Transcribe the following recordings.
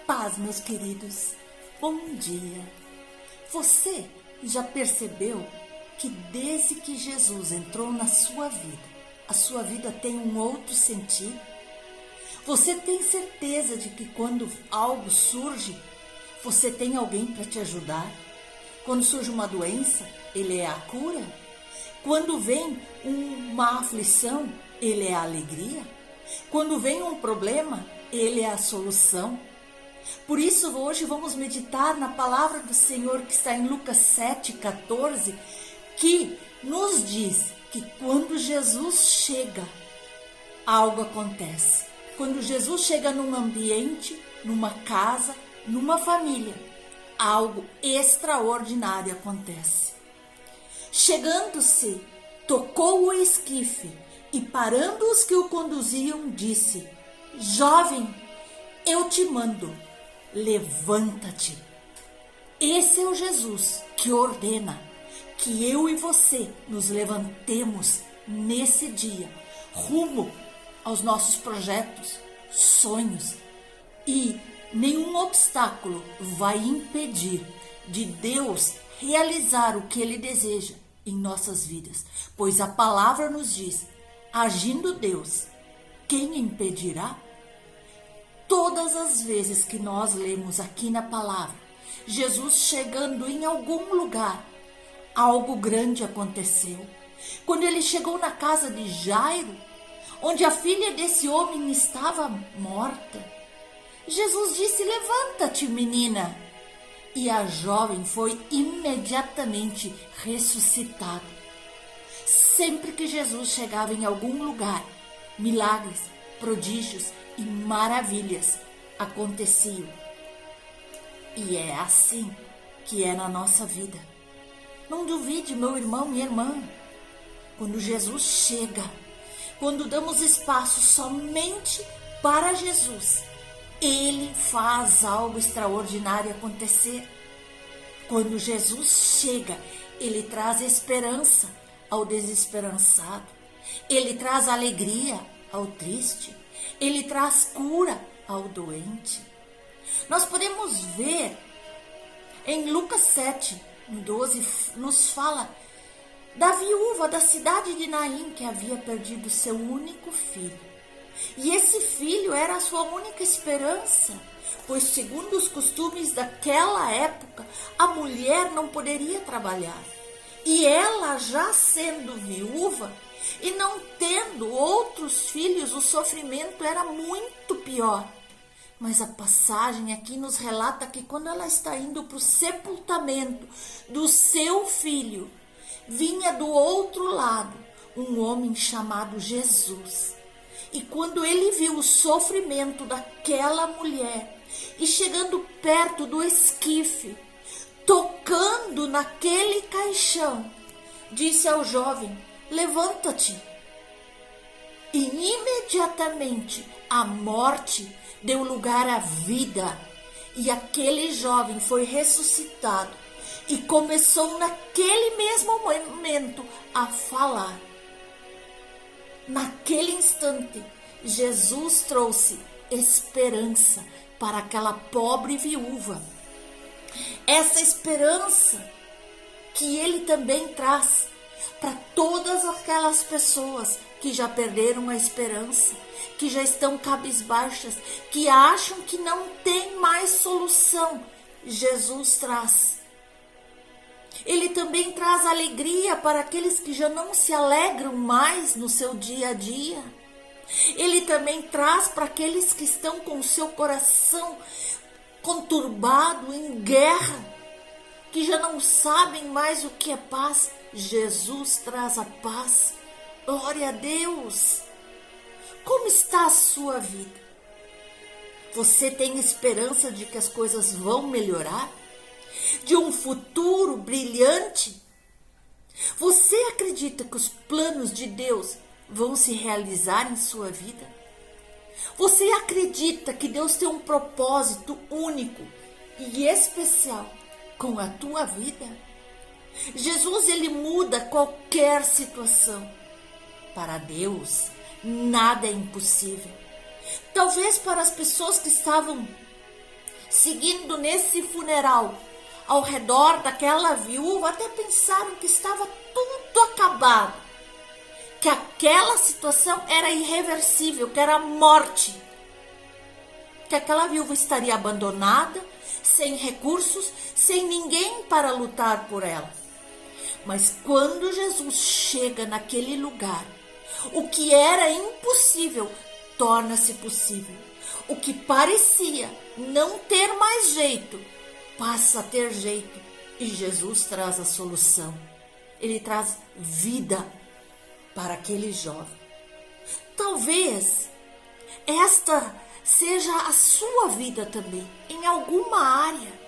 paz, meus queridos. Bom dia. Você já percebeu que desde que Jesus entrou na sua vida, a sua vida tem um outro sentido? Você tem certeza de que quando algo surge, você tem alguém para te ajudar? Quando surge uma doença, Ele é a cura? Quando vem uma aflição, Ele é a alegria? Quando vem um problema, Ele é a solução? Por isso, hoje vamos meditar na palavra do Senhor que está em Lucas 7,14, que nos diz que quando Jesus chega, algo acontece. Quando Jesus chega num ambiente, numa casa, numa família, algo extraordinário acontece. Chegando-se, tocou o esquife e, parando os que o conduziam, disse: Jovem, eu te mando, levanta-te. Esse é o Jesus que ordena que eu e você nos levantemos nesse dia, rumo aos nossos projetos, sonhos, e nenhum obstáculo vai impedir de Deus realizar o que Ele deseja em nossas vidas, pois a palavra nos diz: agindo Deus, quem impedirá? Todas as vezes que nós lemos aqui na palavra, Jesus chegando em algum lugar, algo grande aconteceu. Quando ele chegou na casa de Jairo, onde a filha desse homem estava morta, Jesus disse: levanta-te, menina. E a jovem foi imediatamente ressuscitada. Sempre que Jesus chegava em algum lugar, milagres, prodígios e maravilhas aconteciam. E é assim que é na nossa vida. Não duvide, meu irmão, minha irmã. Quando Jesus chega, quando damos espaço somente para Jesus, Ele faz algo extraordinário acontecer. Quando Jesus chega, Ele traz esperança ao desesperançado. Ele traz alegria ao triste. Ele traz cura ao doente. Nós podemos ver em Lucas 7, 12, nos fala da viúva da cidade de Naim, que havia perdido seu único filho. E esse filho era a sua única esperança, pois segundo os costumes daquela época, a mulher não poderia trabalhar. E ela, já sendo viúva e não tendo outros filhos, o sofrimento era muito pior. Mas a passagem aqui nos relata que quando ela está indo para o sepultamento do seu filho, vinha do outro lado um homem chamado Jesus. E quando ele viu o sofrimento daquela mulher e chegando perto do esquife, tocando naquele caixão, disse ao jovem: levanta-te. E imediatamente a morte deu lugar à vida, e aquele jovem foi ressuscitado e começou naquele mesmo momento a falar. Naquele instante, Jesus trouxe esperança para aquela pobre viúva. Essa esperança que Ele também traz para todas aquelas pessoas que já perderam a esperança, que já estão cabisbaixas, que acham que não tem mais solução. Jesus traz. Ele também traz alegria para aqueles que já não se alegram mais no seu dia a dia. Ele também traz para aqueles que estão com o seu coração conturbado, em guerra, que já não sabem mais o que é paz. Jesus traz a paz. Glória a Deus! Como está a sua vida? Você tem esperança de que as coisas vão melhorar? De um futuro brilhante? Você acredita que os planos de Deus vão se realizar em sua vida? Você acredita que Deus tem um propósito único e especial com a tua vida? Jesus, ele muda qualquer situação. Para Deus, nada é impossível. Talvez para as pessoas que estavam seguindo nesse funeral, ao redor daquela viúva, até pensaram que estava tudo acabado, que aquela situação era irreversível, que era a morte, que aquela viúva estaria abandonada, sem recursos, sem ninguém para lutar por ela. Mas quando Jesus chega naquele lugar, o que era impossível torna-se possível. O que parecia não ter mais jeito, passa a ter jeito. E Jesus traz a solução. Ele traz vida para aquele jovem. Talvez esta seja a sua vida também, em alguma área.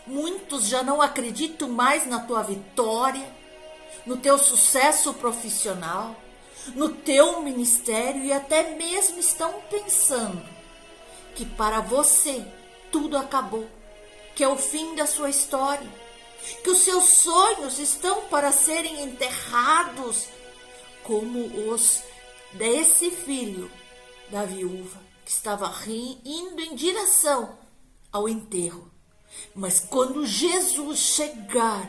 Muitos já não acreditam mais na tua vitória, no teu sucesso profissional, no teu ministério, e até mesmo estão pensando que para você tudo acabou, que é o fim da sua história, que os seus sonhos estão para serem enterrados, como os desse filho da viúva, que estava indo em direção ao enterro. Mas quando Jesus chegar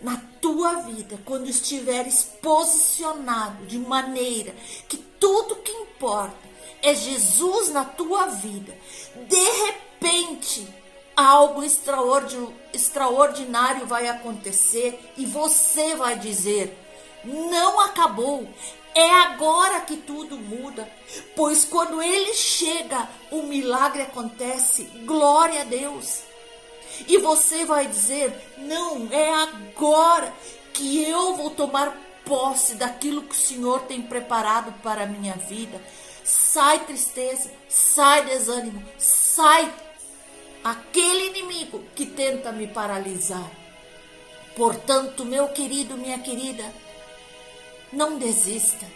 na tua vida, quando estiveres posicionado de maneira que tudo que importa é Jesus na tua vida, de repente algo extraordinário vai acontecer e você vai dizer: não acabou, é agora que tudo muda. Pois quando ele chega, o milagre acontece. Glória a Deus. E você vai dizer: não, é agora que eu vou tomar posse daquilo que o Senhor tem preparado para a minha vida. Sai tristeza, sai desânimo, sai aquele inimigo que tenta me paralisar. Portanto, meu querido, minha querida, não desista,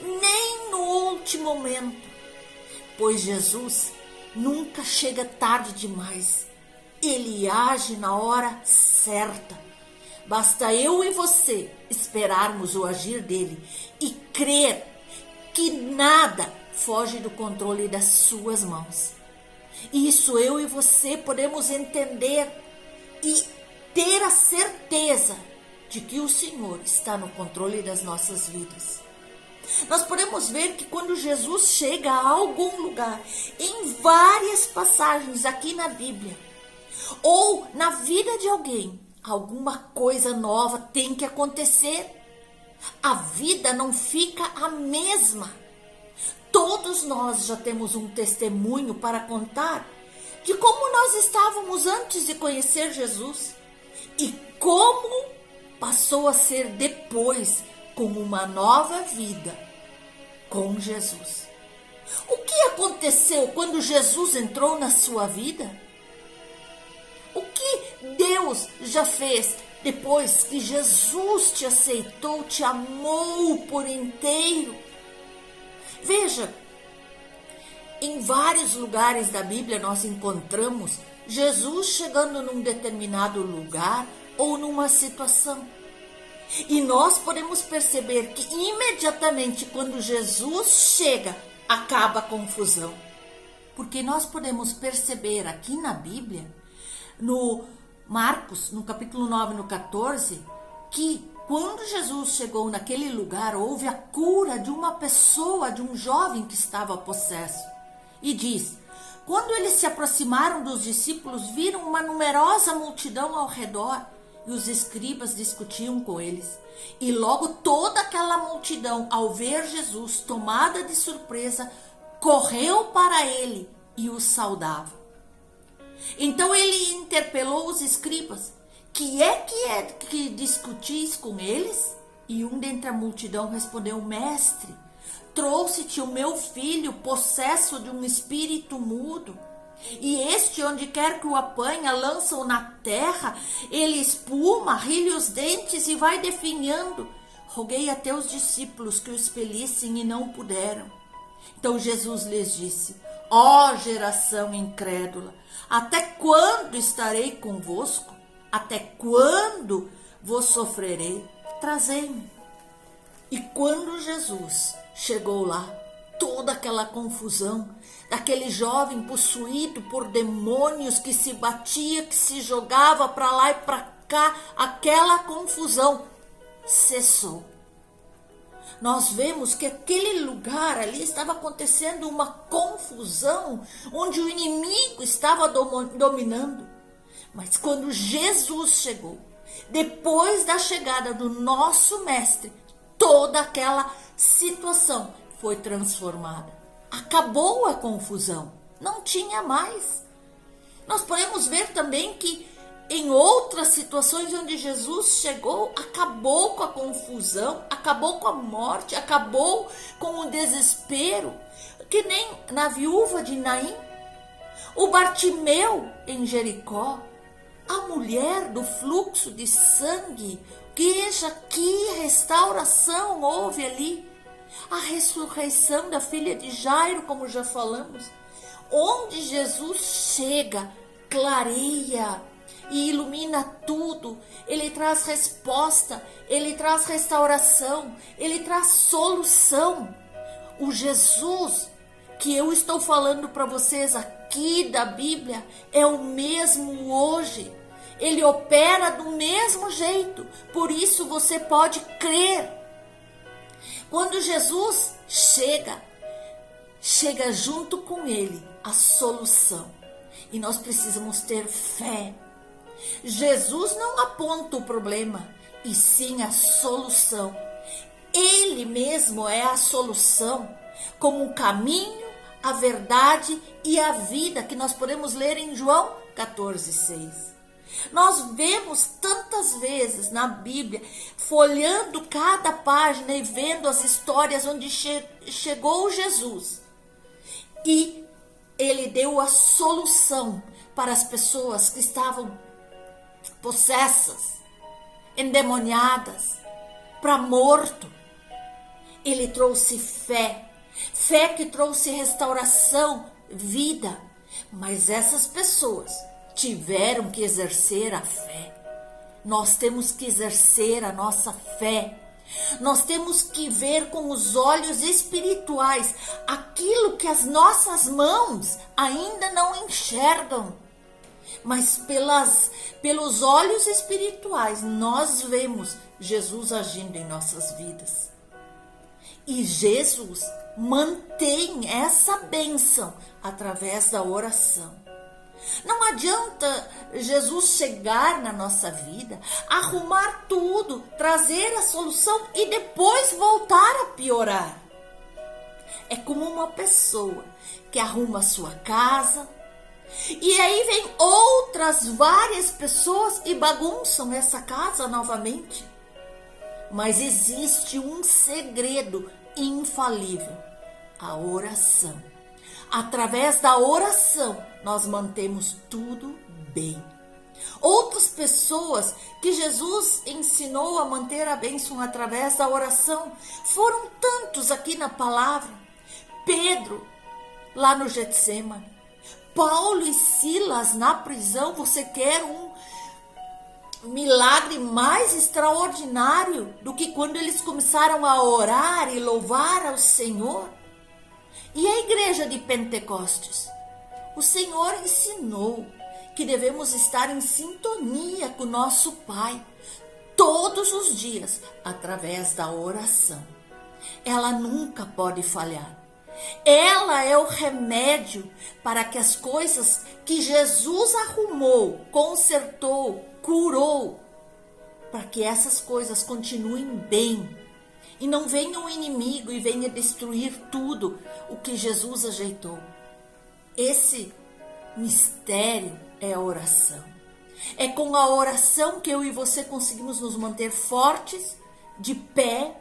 nem no último momento, pois Jesus nunca chega tarde demais. Ele age na hora certa. Basta eu e você esperarmos o agir dele e crer que nada foge do controle das suas mãos. Isso eu e você podemos entender e ter a certeza de que o Senhor está no controle das nossas vidas. Nós podemos ver que quando Jesus chega a algum lugar, em várias passagens aqui na Bíblia, ou na vida de alguém, alguma coisa nova tem que acontecer. A vida não fica a mesma. Todos nós já temos um testemunho para contar de como nós estávamos antes de conhecer Jesus e como passou a ser depois, com uma nova vida com Jesus. O que aconteceu quando Jesus entrou na sua vida? O que Deus já fez depois que Jesus te aceitou, te amou por inteiro? Veja, em vários lugares da Bíblia nós encontramos Jesus chegando num determinado lugar ou numa situação. E nós podemos perceber que imediatamente quando Jesus chega, acaba a confusão. Porque nós podemos perceber aqui na Bíblia, no Marcos, no capítulo 9, no 14, que quando Jesus chegou naquele lugar, houve a cura de uma pessoa, de um jovem que estava possesso. E diz: quando eles se aproximaram dos discípulos, viram uma numerosa multidão ao redor, e os escribas discutiam com eles. E logo toda aquela multidão, ao ver Jesus, tomada de surpresa, correu para ele e o saudava. Então ele interpelou os escribas: que discutis com eles? E um dentre a multidão respondeu: mestre, trouxe-te o meu filho, possesso de um espírito mudo. E este, onde quer que o apanha, lança-o na terra, ele espuma, rilha os dentes e vai definhando. Roguei a teus discípulos que o expelissem e não puderam. Então Jesus lhes disse: ó geração incrédula, até quando estarei convosco? Até quando vos sofrerei? Trazei-me. E quando Jesus chegou lá, toda aquela confusão, daquele jovem possuído por demônios que se batia, que se jogava para lá e para cá, aquela confusão cessou. Nós vemos que aquele lugar ali estava acontecendo uma confusão, onde o inimigo estava dominando. Mas quando Jesus chegou, depois da chegada do nosso mestre, toda aquela situação foi transformada. Acabou a confusão, não tinha mais. Nós podemos ver também que em outras situações onde Jesus chegou, acabou com a confusão, acabou com a morte, acabou com o desespero, que nem na viúva de Naim, o Bartimeu em Jericó, a mulher do fluxo de sangue. Veja que restauração houve ali, a ressurreição da filha de Jairo, como já falamos, onde Jesus chega, clareia e ilumina tudo. Ele traz resposta, ele traz restauração, ele traz solução. O Jesus que eu estou falando para vocês aqui da Bíblia é o mesmo hoje. Ele opera do mesmo jeito, por isso você pode crer. Quando Jesus chega junto com ele a solução. E nós precisamos ter fé. Jesus não aponta o problema, e sim a solução. Ele mesmo é a solução, como o caminho, a verdade e a vida, que nós podemos ler em João 14:6. Nós vemos tantas vezes na Bíblia, folhando cada página e vendo as histórias onde chegou Jesus. E ele deu a solução para as pessoas que estavam possessas, endemoniadas, para morto. Ele trouxe fé que trouxe restauração, vida. Mas essas pessoas tiveram que exercer a fé. Nós temos que exercer a nossa fé. Nós temos que ver com os olhos espirituais aquilo que as nossas mãos ainda não enxergam. Mas pelos olhos espirituais nós vemos Jesus agindo em nossas vidas. E Jesus mantém essa bênção através da oração. Não adianta Jesus chegar na nossa vida, arrumar tudo, trazer a solução e depois voltar a piorar. É como uma pessoa que arruma a sua casa e aí vem outras várias pessoas e bagunçam essa casa novamente. Mas existe um segredo infalível: a oração. Através da oração, nós mantemos tudo bem. Outras pessoas que Jesus ensinou a manter a bênção através da oração foram tantos aqui na palavra. Pedro, lá no Getsêmani. Paulo e Silas na prisão. Você quer um milagre mais extraordinário do que quando eles começaram a orar e louvar ao Senhor? E a igreja de Pentecostes? O Senhor ensinou que devemos estar em sintonia com nosso Pai todos os dias através da oração. Ela nunca pode falhar. Ela é o remédio para que as coisas que Jesus arrumou, consertou, curou, para que essas coisas continuem bem e não venha o inimigo e venha destruir tudo o que Jesus ajeitou. Esse mistério é a oração. É com a oração que eu e você conseguimos nos manter fortes, de pé,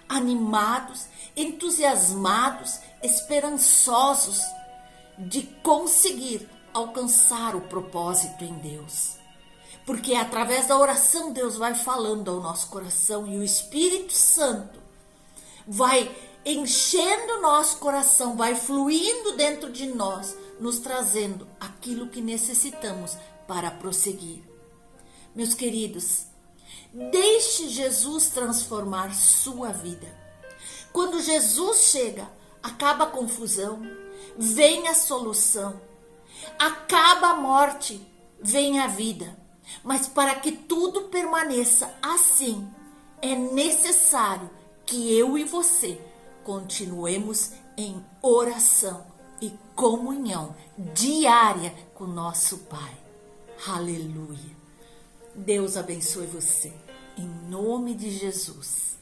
animados, entusiasmados, esperançosos de conseguir alcançar o propósito em Deus. Porque através da oração Deus vai falando ao nosso coração e o Espírito Santo vai enchendo o nosso coração, vai fluindo dentro de nós, nos trazendo aquilo que necessitamos para prosseguir. Meus queridos, deixe Jesus transformar sua vida. Quando Jesus chega, acaba a confusão, vem a solução. Acaba a morte, vem a vida. Mas para que tudo permaneça assim, é necessário que eu e você continuemos em oração e comunhão diária com nosso Pai. Aleluia. Deus abençoe você. Em nome de Jesus.